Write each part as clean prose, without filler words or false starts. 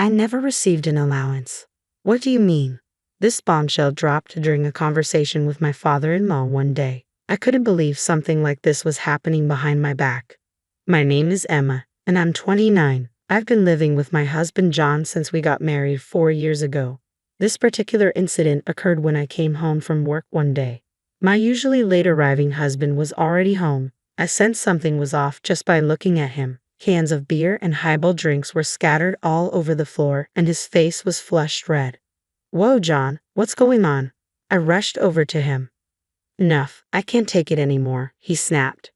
I never received an allowance. What do you mean? This bombshell dropped during a conversation with my father-in-law one day. I couldn't believe something like this was happening behind my back. My name is Emma, and I'm 29. I've been living with my husband John since we got married 4 years ago. This particular incident occurred when I came home from work one day. My usually late arriving husband was already home. I sensed something was off just by looking at him. Cans of beer and highball drinks were scattered all over the floor, and his face was flushed red. "Whoa, John, what's going on?" I rushed over to him. "Enough, I can't take it anymore," he snapped.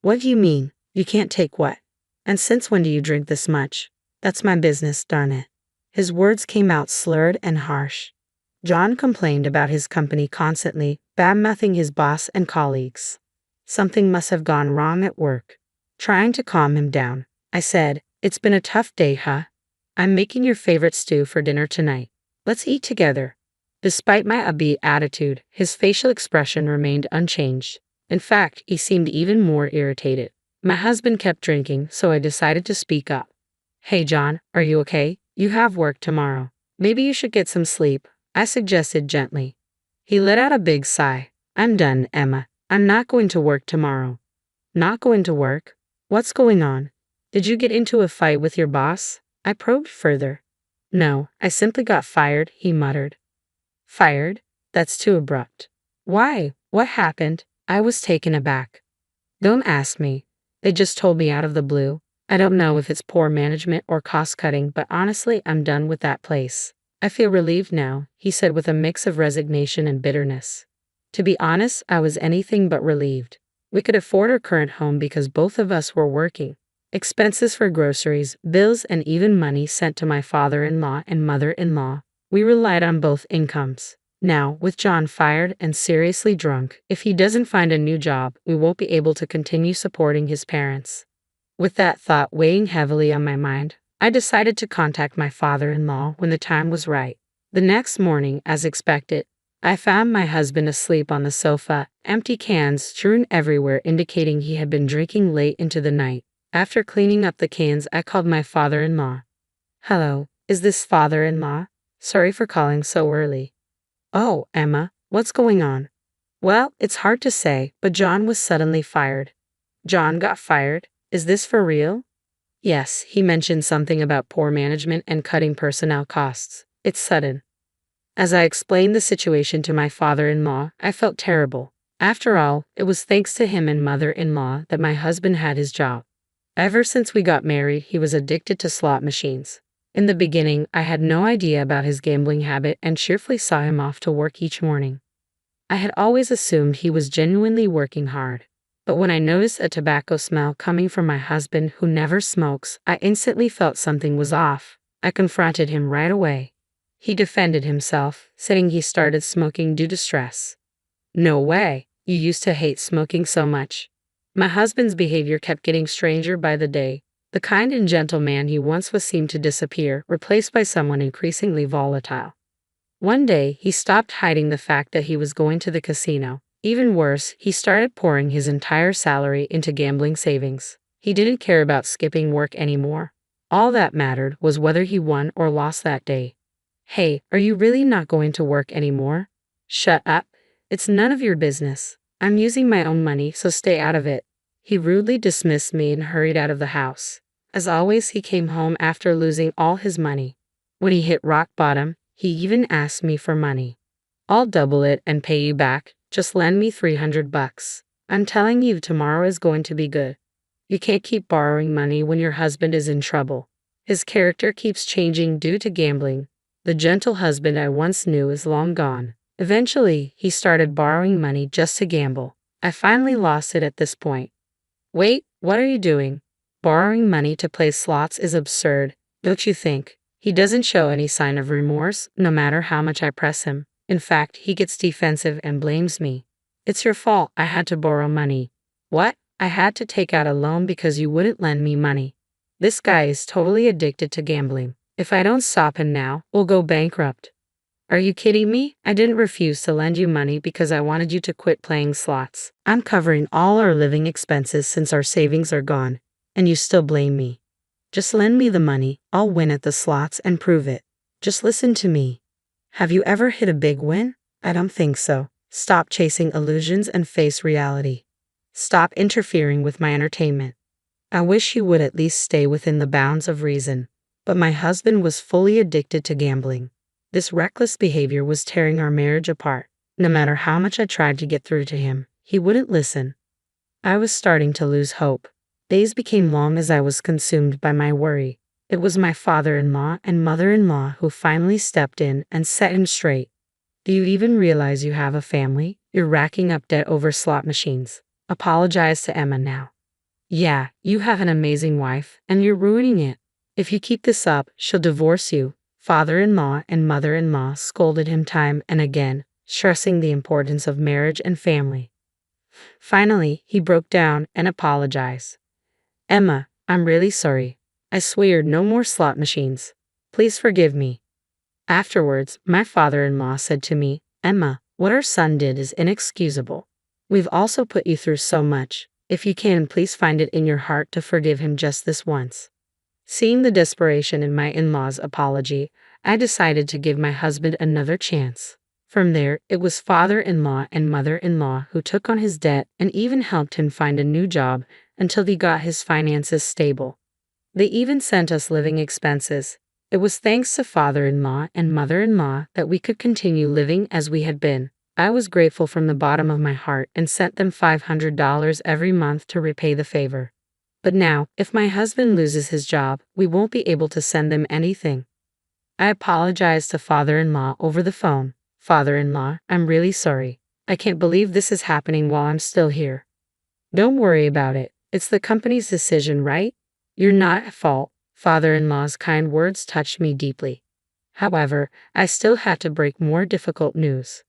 "What do you mean? You can't take what? And since when do you drink this much?" "That's my business, darn it." His words came out slurred and harsh. John complained about his company constantly, bad-mouthing his boss and colleagues. Something must have gone wrong at work. Trying to calm him down, I said, "It's been a tough day, huh? I'm making your favorite stew for dinner tonight. Let's eat together." Despite my upbeat attitude, his facial expression remained unchanged. In fact, he seemed even more irritated. My husband kept drinking, so I decided to speak up. "Hey, John, are you okay? You have work tomorrow. Maybe you should get some sleep," I suggested gently. He let out a big sigh. "I'm done, Emma. I'm not going to work tomorrow." "Not going to work? What's going on? Did you get into a fight with your boss?" I probed further. "No, I simply got fired," he muttered. "Fired? That's too abrupt." "Why? What happened?" I was taken aback. "Don't ask me. They just told me out of the blue. I don't know if it's poor management or cost-cutting, but honestly, I'm done with that place." "I feel relieved now," he said with a mix of resignation and bitterness. To be honest, I was anything but relieved. We could afford our current home because both of us were working. Expenses for groceries, bills, and even money sent to my father-in-law and mother-in-law. We relied on both incomes. Now, with John fired and seriously drunk, if he doesn't find a new job, we won't be able to continue supporting his parents. With that thought weighing heavily on my mind, I decided to contact my father-in-law when the time was right. The next morning, as expected, I found my husband asleep on the sofa, empty cans strewn everywhere indicating he had been drinking late into the night. After cleaning up the cans, I called my father-in-law. "Hello, is this father-in-law? Sorry for calling so early." "Oh, Emma, what's going on?" "Well, it's hard to say, but John was suddenly fired." "John got fired? Is this for real?" "Yes, he mentioned something about poor management and cutting personnel costs. It's sudden." As I explained the situation to my father-in-law, I felt terrible. After all, it was thanks to him and mother-in-law that my husband had his job. Ever since we got married, he was addicted to slot machines. In the beginning, I had no idea about his gambling habit and cheerfully saw him off to work each morning. I had always assumed he was genuinely working hard. But when I noticed a tobacco smell coming from my husband who never smokes, I instantly felt something was off. I confronted him right away. He defended himself, saying he started smoking due to stress. "No way, you used to hate smoking so much." My husband's behavior kept getting stranger by the day. The kind and gentle man he once was seemed to disappear, replaced by someone increasingly volatile. One day, he stopped hiding the fact that he was going to the casino. Even worse, he started pouring his entire salary into gambling savings. He didn't care about skipping work anymore. All that mattered was whether he won or lost that day. "Hey, are you really not going to work anymore?" "Shut up. It's none of your business. I'm using my own money, so stay out of it." He rudely dismissed me and hurried out of the house. As always, he came home after losing all his money. When he hit rock bottom, he even asked me for money. "I'll double it and pay you back. Just lend me $300. I'm telling you tomorrow is going to be good." You can't keep borrowing money when your husband is in trouble. His character keeps changing due to gambling. The gentle husband I once knew is long gone. Eventually, he started borrowing money just to gamble. I finally lost it at this point. "Wait, what are you doing? Borrowing money to play slots is absurd, don't you think?" He doesn't show any sign of remorse, no matter how much I press him. In fact, he gets defensive and blames me. "It's your fault, I had to borrow money." "What? I had to take out a loan because you wouldn't lend me money?" This guy is totally addicted to gambling. If I don't stop him now, we'll go bankrupt. "Are you kidding me? I didn't refuse to lend you money because I wanted you to quit playing slots. I'm covering all our living expenses since our savings are gone, and you still blame me." Just lend me the money, I'll win at the slots and prove it. Just listen to me. Have you ever hit a big win? I don't think so. Stop chasing illusions and face reality. Stop interfering with my entertainment. I wish you would at least stay within the bounds of reason. But my husband was fully addicted to gambling. This reckless behavior was tearing our marriage apart. No matter how much I tried to get through to him, he wouldn't listen. I was starting to lose hope. Days became long as I was consumed by my worry. It was my father-in-law and mother-in-law who finally stepped in and set him straight. Do you even realize you have a family? You're racking up debt over slot machines. Apologize to Emma now. Yeah, you have an amazing wife, and you're ruining it. If you keep this up, she'll divorce you. Father-in-law and mother-in-law scolded him time and again, stressing the importance of marriage and family. Finally, he broke down and apologized. Emma, I'm really sorry. I swear no more slot machines. Please forgive me. Afterwards, my father-in-law said to me, Emma, what our son did is inexcusable. We've also put you through so much. If you can, please find it in your heart to forgive him just this once. Seeing the desperation in my in-law's apology, I decided to give my husband another chance. From there, it was father-in-law and mother-in-law who took on his debt and even helped him find a new job until he got his finances stable. They even sent us living expenses. It was thanks to father-in-law and mother-in-law that we could continue living as we had been. I was grateful from the bottom of my heart and sent them $500 every month to repay the favor. But now, if my husband loses his job, we won't be able to send them anything. I apologized to father-in-law over the phone. Father-in-law, I'm really sorry. I can't believe this is happening while I'm still here. Don't worry about it. It's the company's decision, right? You're not at fault. Father-in-law's kind words touched me deeply. However, I still had to break more difficult news.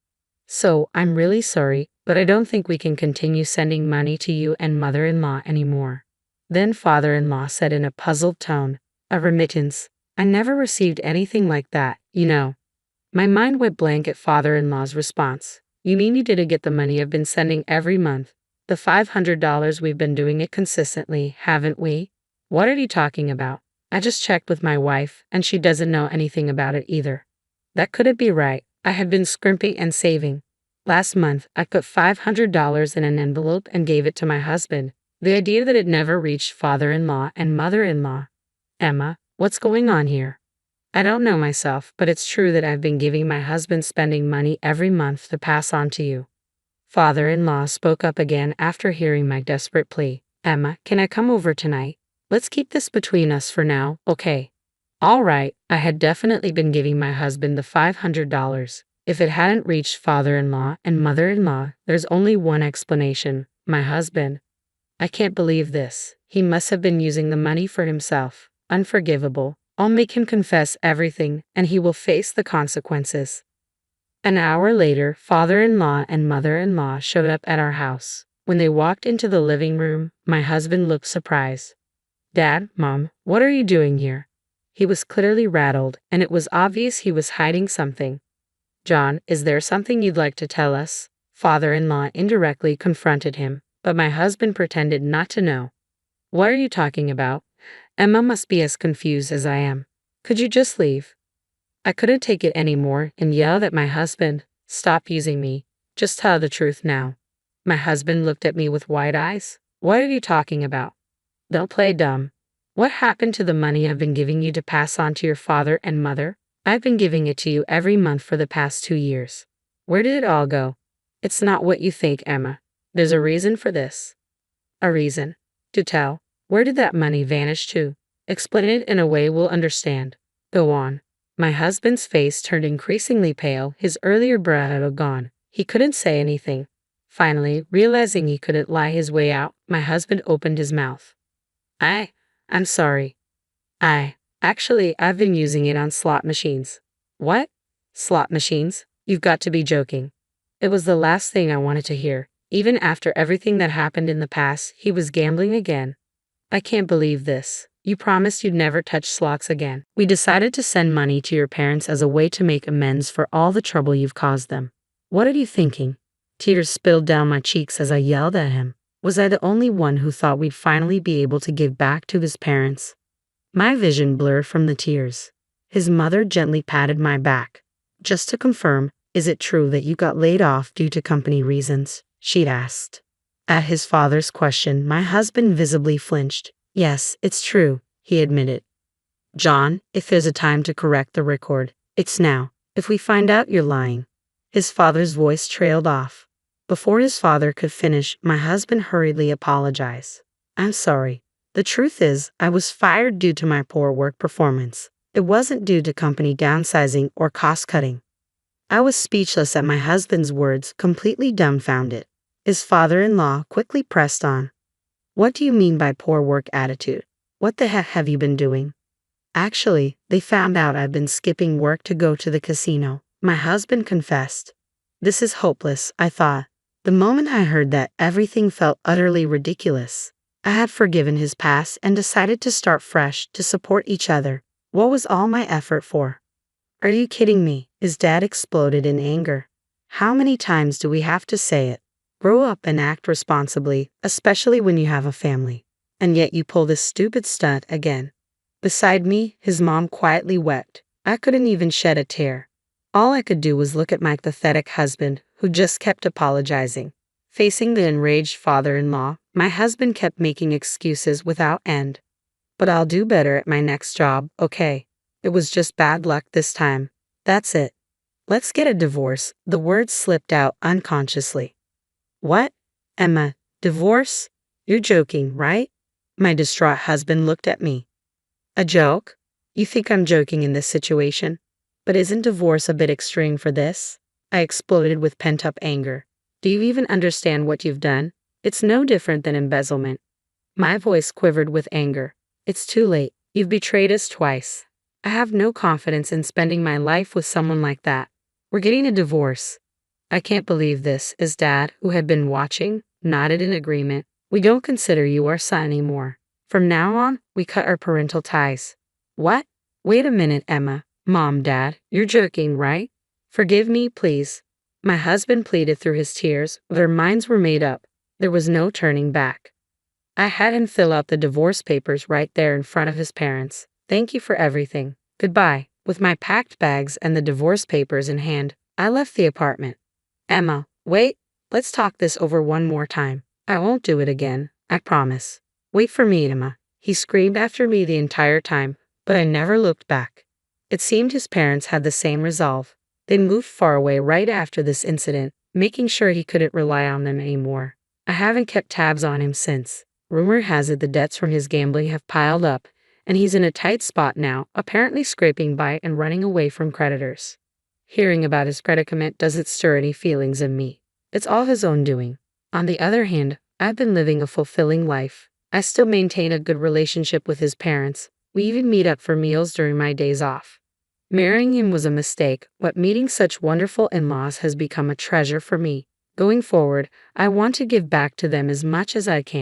So, I'm really sorry, but I don't think we can continue sending money to you and mother-in-law anymore. Then father-in-law said in a puzzled tone, a remittance? I never received anything like that, you know. My mind went blank at father-in-law's response. You mean you didn't get the money I've been sending every month? The $500 we've been doing it consistently, haven't we? What are you talking about? I just checked with my wife, and she doesn't know anything about it either. That couldn't be right. I had been scrimping and saving. Last month, I put $500 in an envelope and gave it to my husband. The idea that it never reached father-in-law and mother-in-law. Emma, what's going on here? I don't know myself, but it's true that I've been giving my husband spending money every month to pass on to you. Father-in-law spoke up again after hearing my desperate plea. Emma, can I come over tonight? Let's keep this between us for now, okay? All right, I had definitely been giving my husband the $500. If it hadn't reached father-in-law and mother-in-law, there's only one explanation, my husband. I can't believe this. He must have been using the money for himself. Unforgivable. I'll make him confess everything, and he will face the consequences. An hour later, father-in-law and mother-in-law showed up at our house. When they walked into the living room, my husband looked surprised. Dad, Mom, what are you doing here? He was clearly rattled, and it was obvious he was hiding something. John, is there something you'd like to tell us? Father-in-law indirectly confronted him, but my husband pretended not to know. What are you talking about? Emma must be as confused as I am. Could you just leave? I couldn't take it anymore and yelled at my husband. Stop using me. Just tell the truth now. My husband looked at me with wide eyes. What are you talking about? Don't play dumb. What happened to the money I've been giving you to pass on to your father and mother? I've been giving it to you every month for the past 2 years. Where did it all go? It's not what you think, Emma. There's a reason for this. A reason? Do tell. Where did that money vanish to? Explain it in a way we'll understand. Go on. My husband's face turned increasingly pale, his earlier bravado gone. He couldn't say anything. Finally, realizing he couldn't lie his way out, my husband opened his mouth. I'm sorry. Actually, I've been using it on slot machines. What? Slot machines? You've got to be joking. It was the last thing I wanted to hear. Even after everything that happened in the past, he was gambling again. I can't believe this. You promised you'd never touch slots again. We decided to send money to your parents as a way to make amends for all the trouble you've caused them. What are you thinking? Tears spilled down my cheeks as I yelled at him. Was I the only one who thought we'd finally be able to give back to his parents? My vision blurred from the tears. His mother gently patted my back. Just to confirm, is it true that you got laid off due to company reasons? She'd asked. At his father's question, my husband visibly flinched. Yes, it's true, he admitted. John, if there's a time to correct the record, it's now. If we find out you're lying. His father's voice trailed off. Before his father could finish, my husband hurriedly apologized. I'm sorry. The truth is, I was fired due to my poor work performance. It wasn't due to company downsizing or cost cutting. I was speechless at my husband's words, completely dumbfounded. His father-in-law quickly pressed on. What do you mean by poor work attitude? What the heck have you been doing? Actually, they found out I've been skipping work to go to the casino, my husband confessed. This is hopeless, I thought. The moment I heard that, everything felt utterly ridiculous. I had forgiven his past and decided to start fresh to support each other. What was all my effort for? Are you kidding me? His dad exploded in anger. How many times do we have to say it? Grow up and act responsibly, especially when you have a family. And yet you pull this stupid stunt again. Beside me, his mom quietly wept. I couldn't even shed a tear. All I could do was look at my pathetic husband, who just kept apologizing. Facing the enraged father-in-law, my husband kept making excuses without end. But I'll do better at my next job, okay? It was just bad luck this time. That's it. Let's get a divorce. The words slipped out unconsciously. What? Emma, divorce? You're joking, right? My distraught husband looked at me. A joke? You think I'm joking in this situation? But isn't divorce a bit extreme for this? I exploded with pent-up anger. Do you even understand what you've done? It's no different than embezzlement. My voice quivered with anger. It's too late. You've betrayed us twice. I have no confidence in spending my life with someone like that. We're getting a divorce. I can't believe this, his dad, who had been watching, nodded in agreement. We don't consider you our son anymore. From now on, we cut our parental ties. What? Wait a minute, Emma. Mom, Dad, you're joking, right? Forgive me, please. My husband pleaded through his tears. Their minds were made up. There was no turning back. I had him fill out the divorce papers right there in front of his parents. Thank you for everything. Goodbye. With my packed bags and the divorce papers in hand, I left the apartment. Emma, wait. Let's talk this over one more time. I won't do it again. I promise. Wait for me, Emma. He screamed after me the entire time, but I never looked back. It seemed his parents had the same resolve. They moved far away right after this incident, making sure he couldn't rely on them anymore. I haven't kept tabs on him since. Rumor has it the debts from his gambling have piled up, and he's in a tight spot now, apparently scraping by and running away from creditors. Hearing about his predicament doesn't stir any feelings in me. It's all his own doing. On the other hand, I've been living a fulfilling life. I still maintain a good relationship with his parents. We even meet up for meals during my days off. Marrying him was a mistake, but meeting such wonderful in-laws has become a treasure for me. Going forward, I want to give back to them as much as I can.